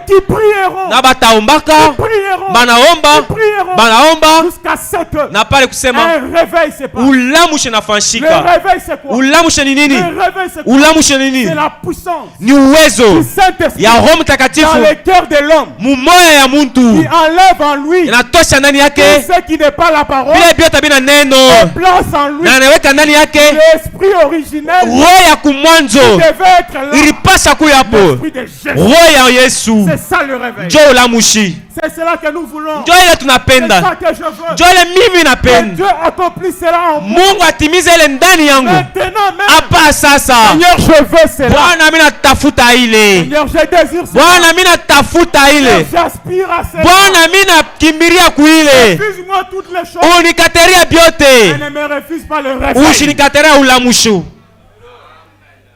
qui prieront, jusqu'à ce que un réveil se passe. Le réveil c'est quoi? Le réveil c'est quoi? C'est la puissance du Saint-Esprit dans le cœur de l'homme, qui enlève en lui tout ce qui n'est pas la parole, et place en lui l'esprit originel qui devait être là, l'esprit de Jésus. C'est ça le réveil. C'est C'est cela que nous voulons. Ndio ile tunapenda. C'est ça que je veux. Ndio ile mimi napenda. Dieu accomplit cela en moi. Mungu atimize ile ndani yangu. Maintenant même. Hapa sasa. Seigneur, je veux cela. Bwana mimi natafuta ile. Seigneur, je désire cela. Bwana mimi natafuta ile. J'aspire à cela. Bwana mimi nakimbilia kuile. Refuse-moi toutes les choses. Unikatalia byote. Ne me refuse pas le reste. Usinikatalia ulamushu.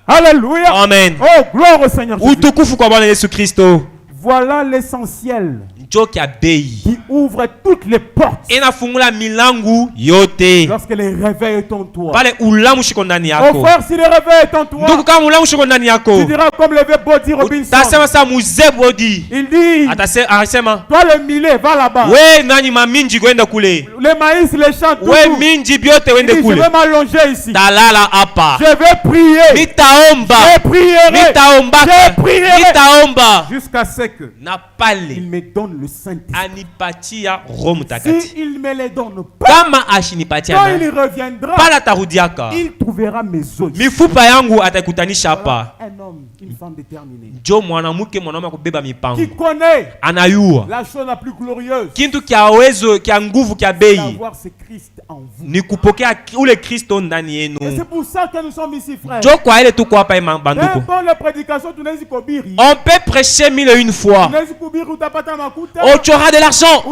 Alléluia. Amen. Oh, gloire au Seigneur Jésus. Utukufu kwa Bwana Yesu Kristo. Voilà l'essentiel. Njoki ya bei. Qui ouvre toutes les portes. Inafungula milangu yote. Lorsque le réveil est en toi. Pale ulamushu ko ndani yako. Oh frère, si le réveil est en toi. Ndugu kama ulamushu ko ndani yako. Tu diras comme le Bodi Robinson. Tasema sa muzee Bodi. Il dit. Atasema. Toi le millet, va là-bas. We nani maminji kwenda kule. Le maïs, les champs. We minji byote wende kule. Je vais m'allonger ici. Talala hapa. Je vais prier. Nitaomba. Je prierai. Nitaomba. Je prierai. Nitaomba. Jusqu'à ce que. Na pale. Il me donne le Saint-Esprit. Anipatia Roho Mtakatifu. Si il me les donne pas, kama ashinipatia quand il reviendra, pala tarudiaka, il trouvera mes os. Mifupa yangu atakutanisha hapa. Un homme, une femme déterminée. Jo mwanamke mwanaume kubeba mipango. Qui connaît anayua la chose la plus glorieuse. Kintu kia uwezo kia nguvu kia bei. D'avoir ce Christ en vous. Ni kupokea ule Kristo ndani yenu. Et c'est pour ça que nous sommes ici, frères. Jo kwa ile tu kwa hapa banduko. Dans la prédication tunaweza kuhubiri. On peut prêcher 1001 fois. Tunaweza kuhubiri utapata makuta. Oh, tu auras de l'argent.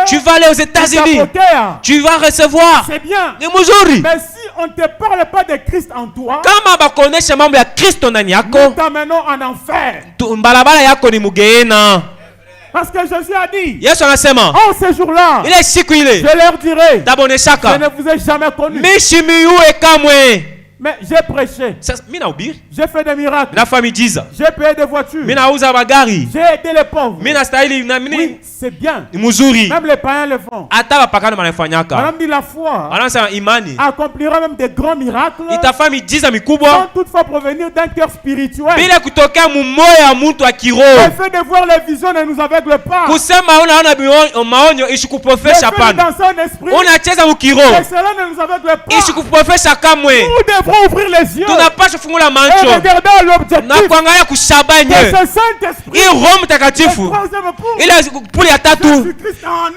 Tu vas aller aux États-Unis. Tu vas recevoir. C'est bien. Ni mzuri. Mais si on ne te parle pas de Christ en toi, kama bakonesha mambo ya Kristo ndani yako, nous t'amenons en enfer. Mbalabala yako ni mugeena. Parce que Jésus a dit, Yesu anasema, en ce jour-là, ile siku ile, je leur dirai, taboneshaka, je ne vous ai jamais connu. Mishimiyue kamwe. Mais j'ai prêché. J'ai fait des miracles. J'ai payé des voitures. J'ai aidé les pauvres. Oui, c'est bien. Même les païens le font. Madame dit la foi accomplira même des grands miracles sans toutefois provenir d'un cœur spirituel. Elle fait de voir les visions et nous aveugle pas. Le fait de danser en esprit et cela ne nous aveugle pas. Nous devrons ouvrir les yeux et regarder à l'objectif que ce Saint-Esprit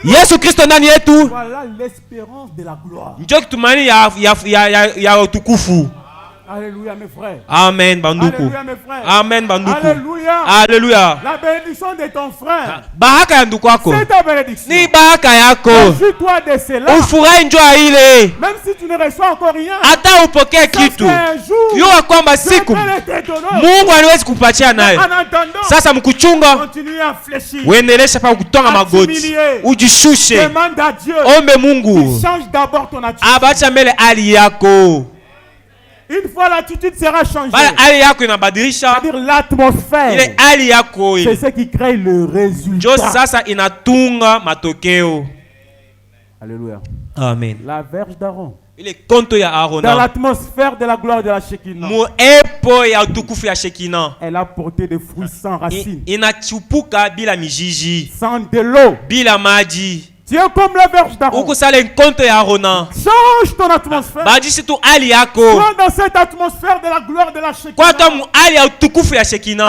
Yesu Kristo ndani yetu. Voilà l'espérance de la gloire. Alléluia mes frères. Amen banduku. Alléluia mes frères. Amen banduku. Alléluia. Alléluia. La bénédiction de ton frère. Baraka ya ndugu wako. C'est ta bénédiction. Ni baraka yako. Réjouis-toi de cela. Ufurahi njoo ile. Même si tu ne reçois encore rien. Hata upokee kitu. Yua kwamba siku Mungu aliwezi kupatia nayo. Sasa mkuchunga. Continue à fléchir. Uendelesha pa kutonga magoti. Ujishushe. Demande à Dieu. Ombe Mungu. Change d'abord ton attitude. Abacha mbele hali yako. Une fois l'attitude sera changée, c'est-à-dire l'atmosphère, c'est ce qui crée le résultat. Alléluia. Amen. La verge d'Aaron, dans l'atmosphère de la gloire de la Shekinah, elle a porté des fruits sans racines, sans de l'eau. Tu es comme la verge d'Aaron. Change ton atmosphère. Sois dans cette atmosphère de la gloire de la Shekinah.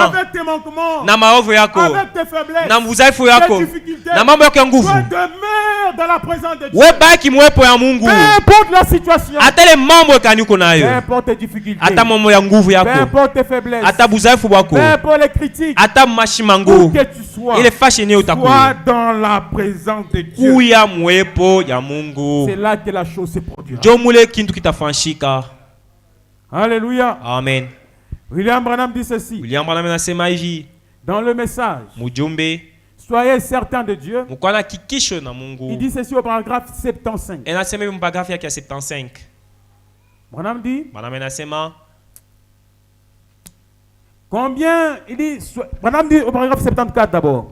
Avec tes manquements, avec tes faiblesses, tes difficultés, toi demeure dans la présence de Dieu. Peu importe la situation, peu importe tes difficultés, peu importe tes faiblesses, peu importe les critiques, où que tu sois, sois dans la présence de Dieu. C'est là que la chose se produira. Alléluia. Amen. William Branham dit ceci. Dans le message, soyez certains de Dieu. Il dit ceci au paragraphe 75. Branham dit combien il dit, Branham dit au paragraphe 74 d'abord.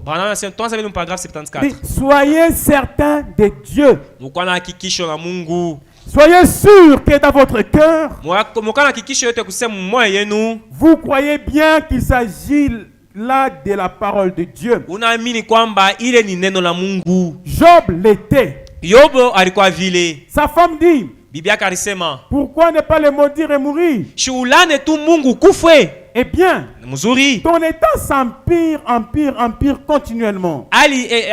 Soyez certains de Dieu. Soyez sûr que dans votre cœur, vous croyez bien qu'il s'agit là de la parole de Dieu. Job l'était. Sa femme dit, pourquoi ne pas le maudire et mourir? Eh bien, ton état s'empire, empire continuellement. Et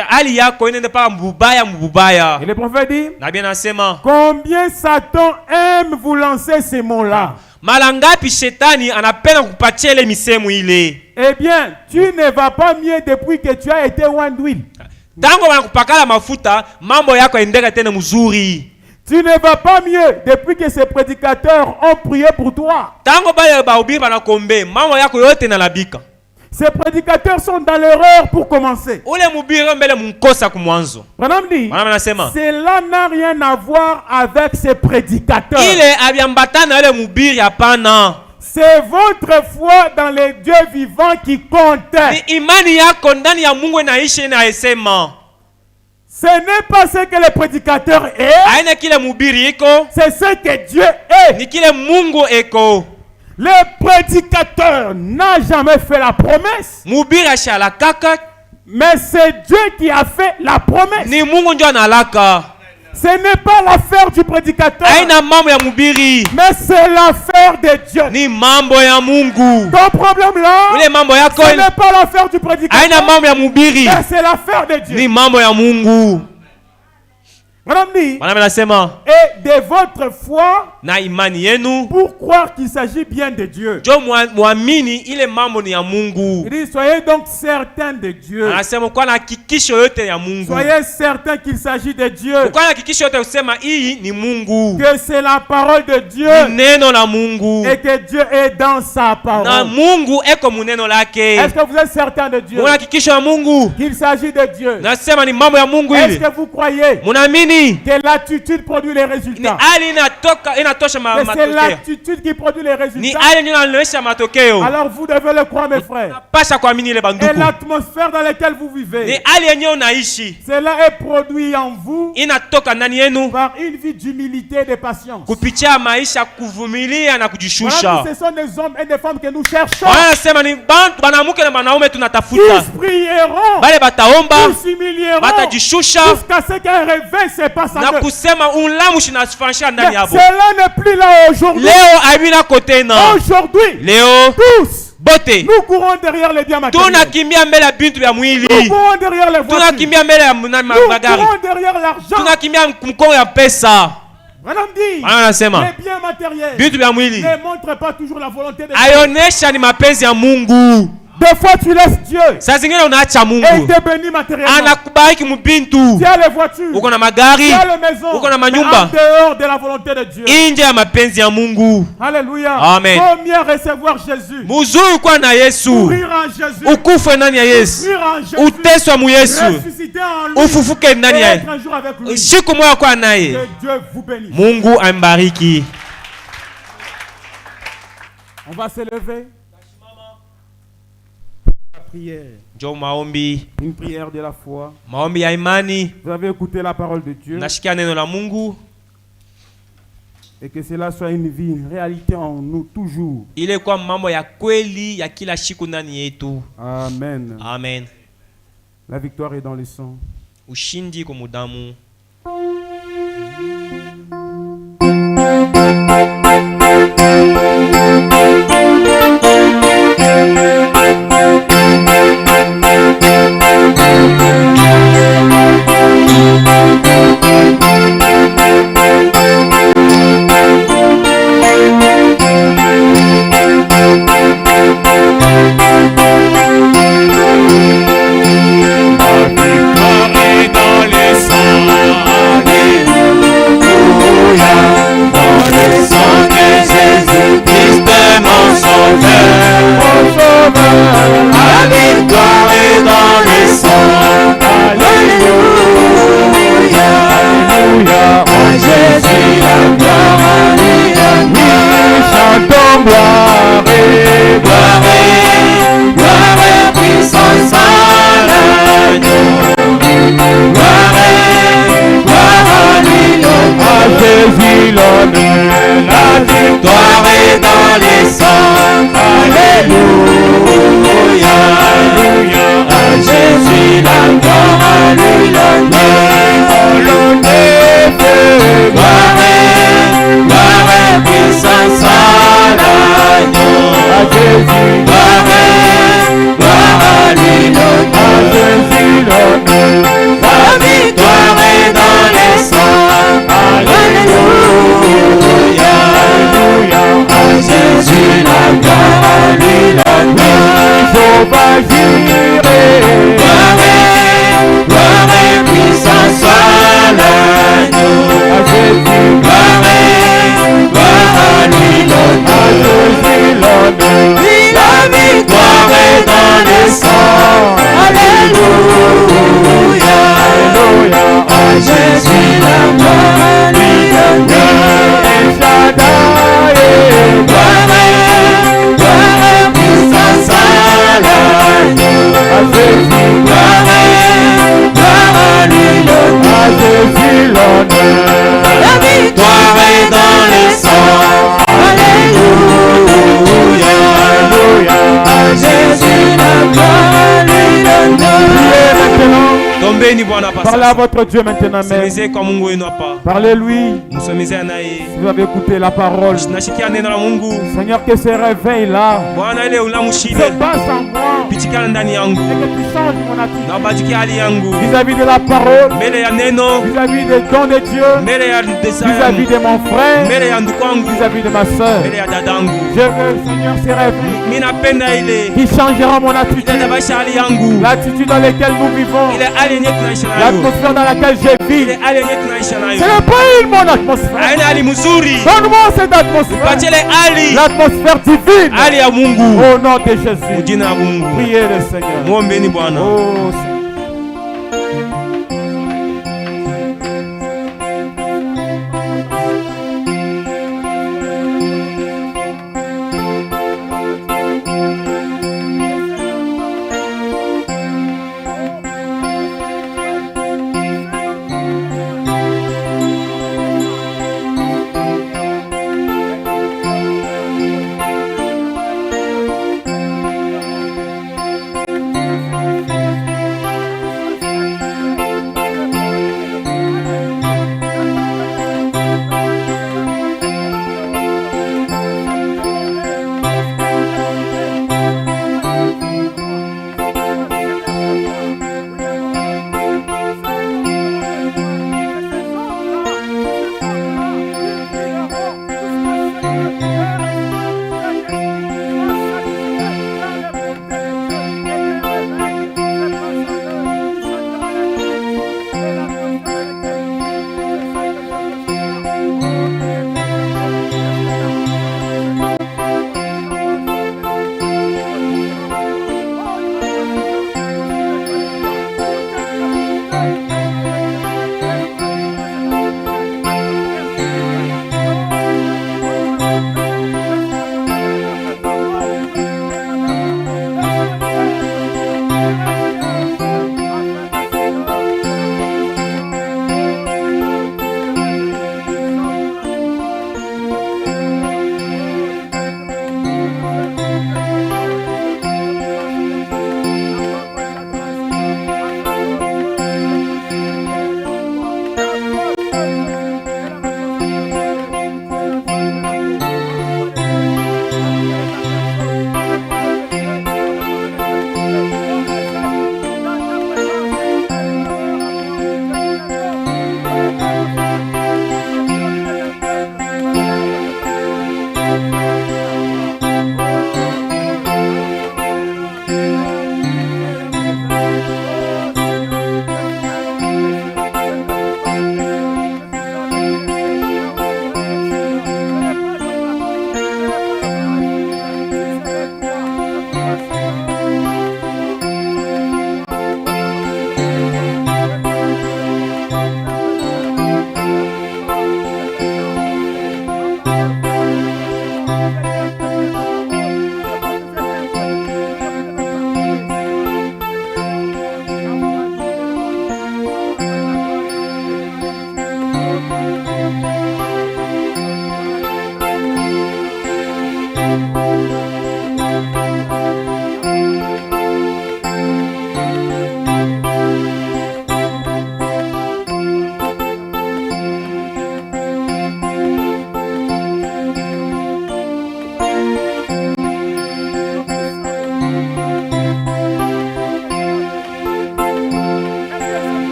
le prophète dit, combien Satan aime vous lancer ces mots-là. Eh bien, tu ne vas pas mieux depuis que tu as été oint d'huile. Tu ne vas pas mieux depuis que ces prédicateurs ont prié pour toi. Ces prédicateurs sont dans l'erreur pour commencer. Cela n'a rien à voir avec ces prédicateurs. C'est votre foi dans les dieux vivants qui compte. Ce n'est pas ce que le prédicateur est. C'est ce que Dieu est. Le prédicateur n'a jamais fait la promesse. Mais c'est Dieu qui a fait la promesse. Ce n'est pas l'affaire du prédicateur. Mais c'est l'affaire de Dieu. Ton problème là, ce n'est pas l'affaire du prédicateur. Mais c'est l'affaire de Dieu. Madame dit, et de votre foi, pour croire qu'il s'agit bien de Dieu. Il dit, soyez donc certains de Dieu. Soyez certains qu'il s'agit de Dieu. Que c'est la parole de Dieu. Et que Dieu est dans sa parole. Est-ce que vous êtes certain de Dieu? Qu'il s'agit de Dieu. Est-ce que vous croyez que l'attitude produit les résultats? C'est l'attitude qui produit les résultats. Alors vous devez le croire, mes frères. Et l'atmosphère dans laquelle vous vivez, cela est produit en vous par une vie d'humilité et de patience. Voilà, ce sont des hommes et des femmes que nous cherchons. Ils prieront, ils s'humilieront jusqu'à ce qu'un réveil se passe en eux. Cela n'est plus là aujourd'hui. Aujourd'hui, tous nous courons derrière les biens matériels. Nous courons derrière les voitures. Nous courons derrière l'argent. Madame dit, les biens matériels ne montrent pas toujours la volonté de Dieu. Des fois tu laisses Dieu et il te bénit matériellement. Tu as les voitures, tu as les maisons, mais en dehors de la volonté de Dieu. Alléluia. Amen. Faut mieux recevoir Jésus, mourir en Jésus, ressusciter en lui et être un jour avec lui. Que Dieu vous bénisse. On va se lever. Une prière de la foi. Vous avez écouté la parole de Dieu. Et que cela soit une vie, une réalité en nous toujours. Amen. Amen. La victoire est dans le sang. La victoire est dans les sangs. Alléluia. À Jésus la gloire, à lui l'honneur. Gloire et puissance à l'agneau. À Jésus l'honneur. La victoire est dans les sangs. Alléluia, alléluia. À Jésus la gloire et l'honneur. Parlez à votre Dieu maintenant. Parlez-lui. Si vous avez écouté la parole, Seigneur, que ce réveil là se passe en moi et que tu changes mon attitude vis-à-vis de la parole, vis-à-vis des dons de Dieu, vis-à-vis de mon frère, vis-à-vis de ma soeur. Je veux, Seigneur, ce réveil qui changera mon attitude, l'attitude dans laquelle nous vivons, l'atmosphère dans laquelle je vis. Ce n'est pas mon atmosphère. Donne-moi cette atmosphère, l'atmosphère divine. Au nom de Jésus, priez le Seigneur. Oh Seigneur.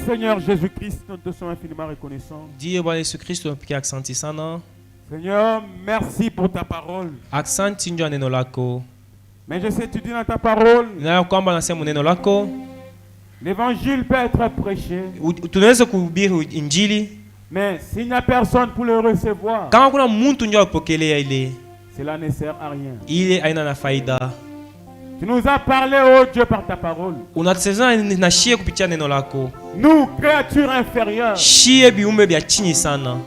Seigneur Jésus-Christ, nous te sommes infiniment reconnaissants. Dieu Bwana Yesu Kristo mpika aksanti sana. Seigneur, merci pour ta parole. Aksanti ndio neno lako. Mais je sais tu dis dans ta parole. Na kwamba nasema neno lako. L'évangile peut être prêché. Tunaweza kuhubiri injili. Mais s'il n'y a personne pour le recevoir. Kama kuna mtu ndio apokelea ile. Cela ne sert à rien. Ile haina na faida. Tu nous as parlé, oh Dieu, par ta parole. Unatusema na shie kupitia neno lako. Nous, créatures inférieures. Shie biumbe bya chini sana.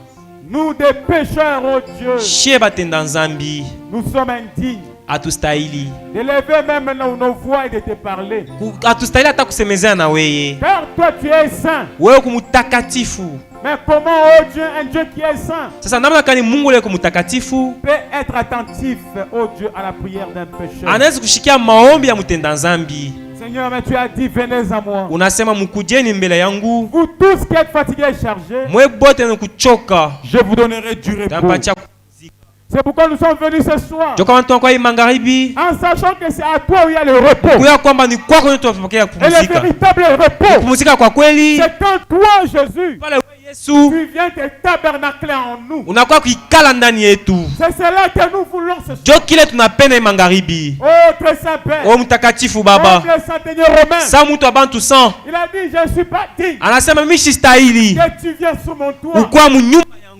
Nous, des pécheurs, oh Dieu. Shie batenda nzambi. Nous sommes indignes. Atustahili. D'élever même nos voix et de te parler. Atustahili hata kusemezea na weye. Car toi tu es saint. Wewe kumutakatifu. Mais comment, oh Dieu, un Dieu qui est saint, sasa namna kani Mungu leo kumutakatifu peut être attentif, oh Dieu, à la prière d'un pécheur? Anaweza kushikia maombi ya mtenda dhambi. Seigneur, mais tu as dit, venez à moi. Unasema mkujeni mbele yangu. Vous tous qui êtes fatigués et chargés, mwe bote na kuchoka, je vous donnerai du repos. C'est pourquoi nous sommes venus ce soir. En sachant que c'est à toi où il y a le repos. Et le véritable repos, c'est quand toi, Jésus, tu viens te tabernacler en nous. C'est cela que nous voulons ce soir. Oh, très saint Père. Oh, mtakatifu Baba. Il a dit, je ne suis pas digne que tu viennes sous mon toit.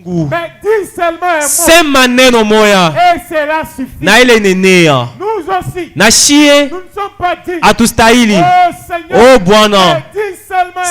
Mais dis seulement un mot. Et cela suffit. Nous aussi. Nous ne sommes pas dignes. Atustahili. Oh Seigneur. Oh Bwana. Dis seulement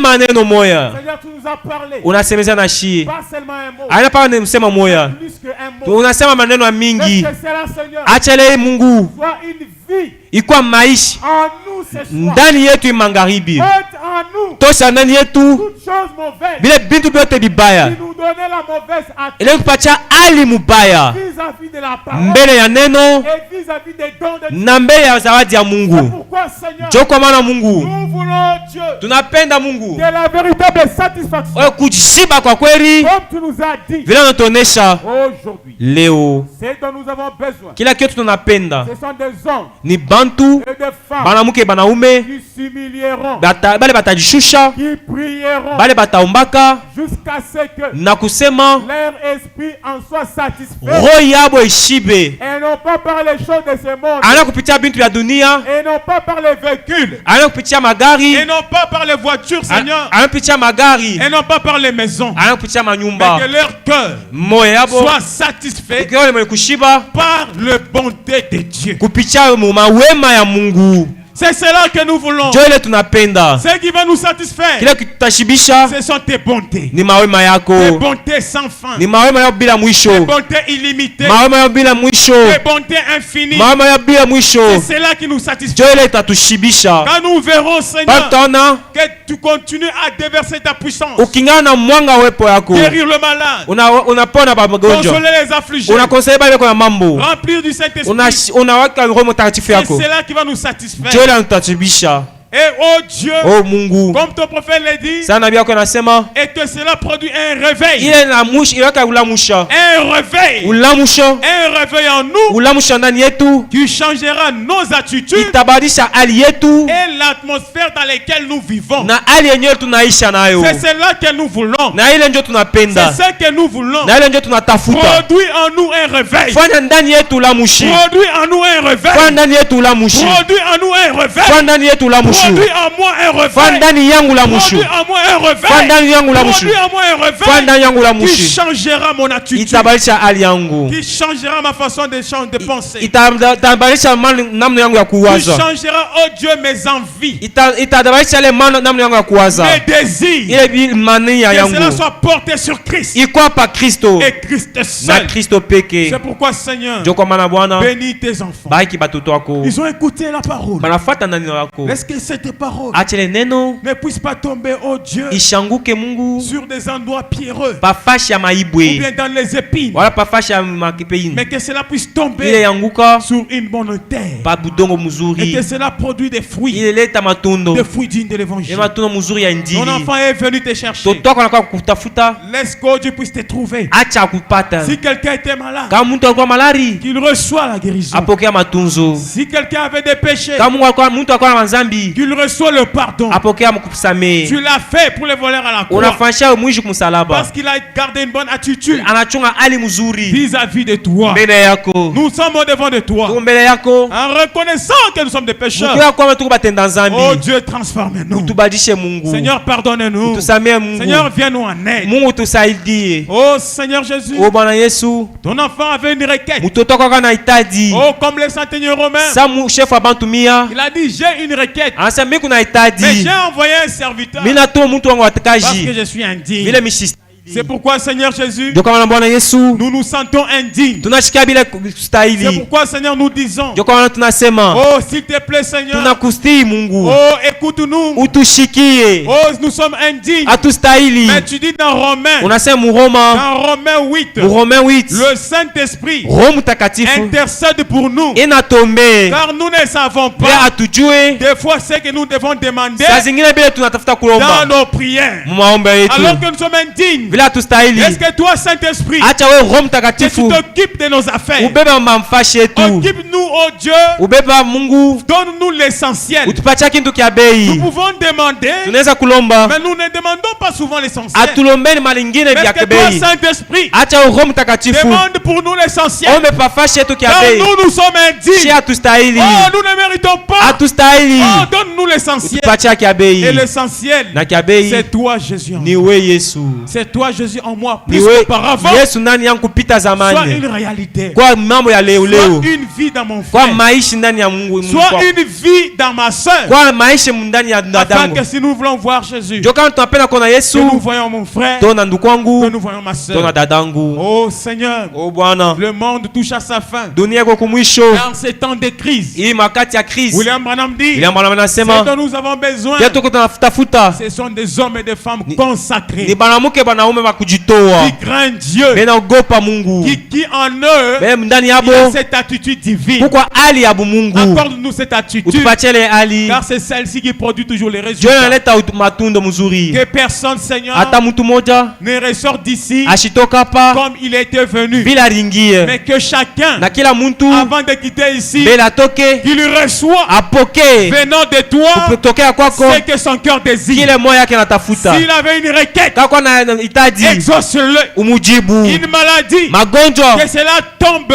un mot. Seigneur, tu nous as parlé. Unasemeza na shie. Pas seulement un mot. Haina pa msema moya. Plus qu'un mot. Unasema maneno ya mingi. Que cela, Seigneur, achele Mungu. soit une vie. Ikuwa maisha En nous ce soir. Ndani yetu magharibi. En nous. Tosha ndani yetu. Toute chose mauvaise. Vile bintu vyote vibaya. Qui nous donnait la mauvaise attitude. Ile kupatia ali mubaya. Vis-à-vis de la parole. Mbele ya neno. Et vis-à-vis des dons de Dieu. Na mbele ya zawadi ya Mungu. C'est pourquoi, Seigneur, jo kwa maana Mungu. Nous voulons, Dieu, tunapenda Mungu. De la véritable satisfaction. Oyo kujishiba kwa kweli. Comme tu nous as dit. Vile unatuonesha aujourd'hui. Leo. C'est dont nous avons besoin. Kila kitu tunapenda. Ce sont des hommes. Ni bantu. Et des femmes. Banamuke banaume. Qui s'humilieront. Bale batajishusha. Qui prieront. Bale bataombaka. Jusqu'à ce que na kusema leur esprit en soit satisfait. Roho yabo ishibe. Et non pas par les choses de ce monde. Ana kupitia bintu ya dunia. Et non pas par les véhicules. Ana kupitia magari. Et non pas par les voitures, Seigneur. Ana kupitia magari. Et non pas par les maisons. Ana kupitia manyumba. Mais que leur cœur soit satisfait par la bonté de Dieu. Kupitia mawema ya Mungu. C'est cela que nous voulons. Ce qui va nous satisfaire, ce sont tes bontés. Tes bontés sans fin. Tes bontés illimitées. Tes bontés infinies. C'est cela qui nous satisfait. Quand nous verrons, Seigneur, que tu continues à déverser ta puissance. Guérir le malade. Consoler les affligés. Remplir du Saint-Esprit. C'est cela qui va nous satisfaire. Et oh Dieu, oh Mungu, comme ton prophète l'a dit, et que cela produit un réveil. Un réveil en nous qui changera nos attitudes et l'atmosphère dans laquelle nous vivons. C'est cela que nous voulons. C'est ce que nous voulons. Produit en nous un réveil. Produit en nous un réveil. Produit en nous un réveil. Produis en moi un réveil. Produis en moi un réveil. Qui changera mon attitude. Qui changera ma façon de penser. Qui changera, oh Dieu, mes envies. Mes désirs. Que cela soit porté sur Christ. Et Christ seul. C'est pourquoi, Seigneur, bénis tes enfants. Ils ont écouté la parole. Est-ce que cette parole ne puisse pas tomber, oh Dieu, sur des endroits pierreux ou bien dans les épines, mais que cela puisse tomber sur une bonne terre et que cela produit des fruits dignes de l'évangile. Ton enfant est venu te chercher. Laisse que Dieu puisse te trouver. Si quelqu'un était malade, qu'il reçoit la guérison. Si quelqu'un avait des péchés, qu'il reçoit le pardon. Tu l'as fait pour les voleurs à la croix. Parce qu'il a gardé une bonne attitude vis-à-vis de toi. Nous sommes au devant de toi en reconnaissant que nous sommes des pécheurs. Oh Dieu, transforme-nous. Seigneur, pardonne-nous. Seigneur, viens-nous en aide. Oh Seigneur Jésus, ton enfant avait une requête. Oh, comme le centenier romain, il a dit, j'ai une requête, mais j'ai envoyé un serviteur parce que je suis indigne. C'est pourquoi, Seigneur Jésus, nous nous sentons indignes. C'est pourquoi, Seigneur, nous disons, oh, s'il te plaît, Seigneur, oh, écoute-nous. Oh, nous sommes indignes. Mais tu dis dans Romains 8, le Saint-Esprit intercède pour nous, car nous ne savons pas des fois ce que nous devons demander dans nos prières, alors que nous sommes indignes. Est-ce que toi, Saint-Esprit, que tu t'occupes de nos affaires? Occupe-nous, oh Dieu. Donne-nous l'essentiel. Nous pouvons demander, mais nous ne demandons pas souvent l'essentiel. Est-ce que toi, Saint-Esprit, demande pour nous l'essentiel? Car nous sommes indignes. Oh, nous ne méritons pas. Oh, donne-nous l'essentiel. Et l'essentiel, c'est toi, Jésus. C'est toi, Jésus, en moi, plus qu'auparavant. Soit une réalité. Soit une vie dans mon frère. Soit une vie dans ma soeur. Afin que si nous voulons voir Jésus, que nous voyons mon frère, que nous voyons ma soeur. Oh Seigneur, le monde touche à sa fin. Dans ces temps de crise, William Branham dit, ce dont nous avons besoin, ce sont des hommes et des femmes consacrés, qui craignent Dieu, qui en eux, il y a cette attitude divine. Accorde-nous cette attitude, car c'est celle-ci qui produit toujours les résultats. Que personne, Seigneur, ne ressort d'ici comme il était venu, mais que chacun, avant de quitter ici, qu'il reçoit venant de toi ce que son cœur désire. S'il avait une requête, exauce-le. Une maladie, que cela tombe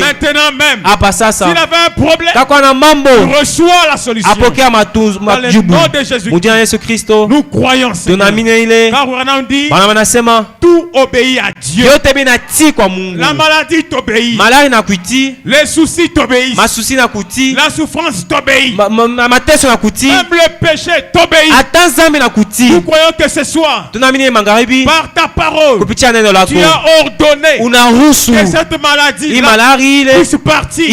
maintenant même. S'il avait un problème, reçoit la solution. Dans le nom de Jésus-Christ, nous croyons, Seigneur. Car on dit, tout obéit à Dieu. La maladie t'obéit. Les soucis t'obéissent. La souffrance t'obéit. Même le péché t'obéit. Nous croyons que ce soir, par ta parole, tu as ordonné que cette maladie puisse partir,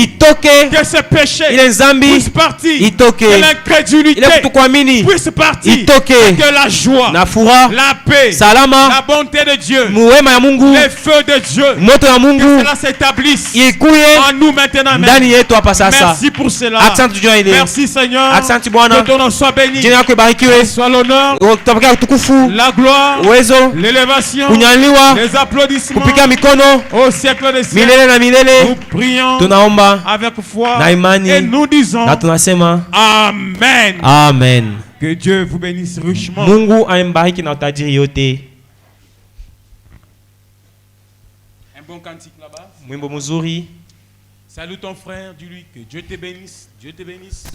que ce péché puisse partir, que l'incrédulité puisse partir, que la joie, la paix, la bonté de Dieu, les feux de Dieu, que cela s'établisse en nous maintenant. Merci pour cela. Merci Seigneur. Que ton nom soit béni. Soit l'honneur, la gloire, l'élévation, les applaudissements au siècle des siècles. Nous prions avec foi et nous disons Amen. Amen. Que Dieu vous bénisse richement. Un bon cantique là-bas. Muzuri. Salut ton frère, dis-lui que Dieu te bénisse. Dieu te bénisse.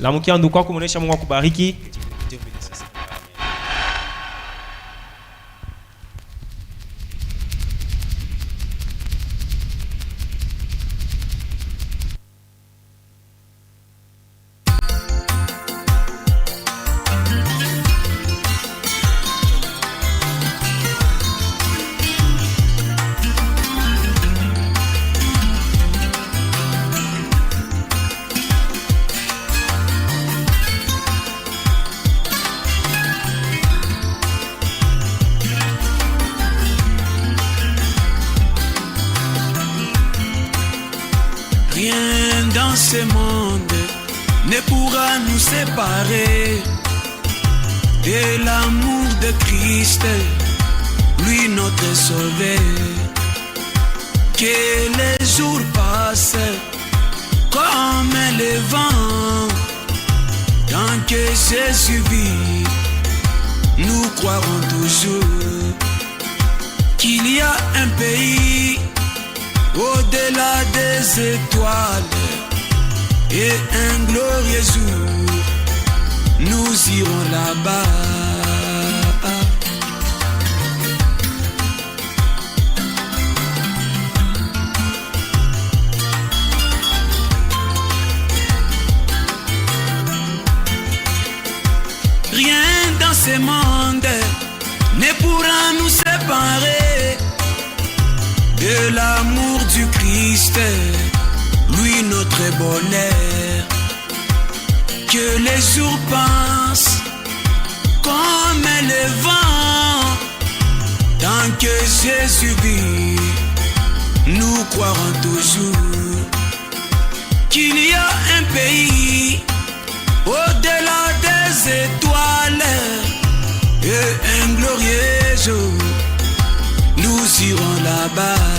Rien dans ce monde ne pourra nous séparer de l'amour de Christ, lui notre sauveur. Que les jours passent comme le vent Tant que Jésus vit, nous croirons toujours qu'il y a un pays au-delà des étoiles et un glorieux jour, nous irons là-bas. Rien dans ce monde ne pourra nous séparer de l'amour du Christ, lui notre bonheur. Que les jours passent comme le vent, tant que Jésus vit, nous croirons toujours qu'il y a un pays au-delà des étoiles et un glorieux jour, nous irons là-bas.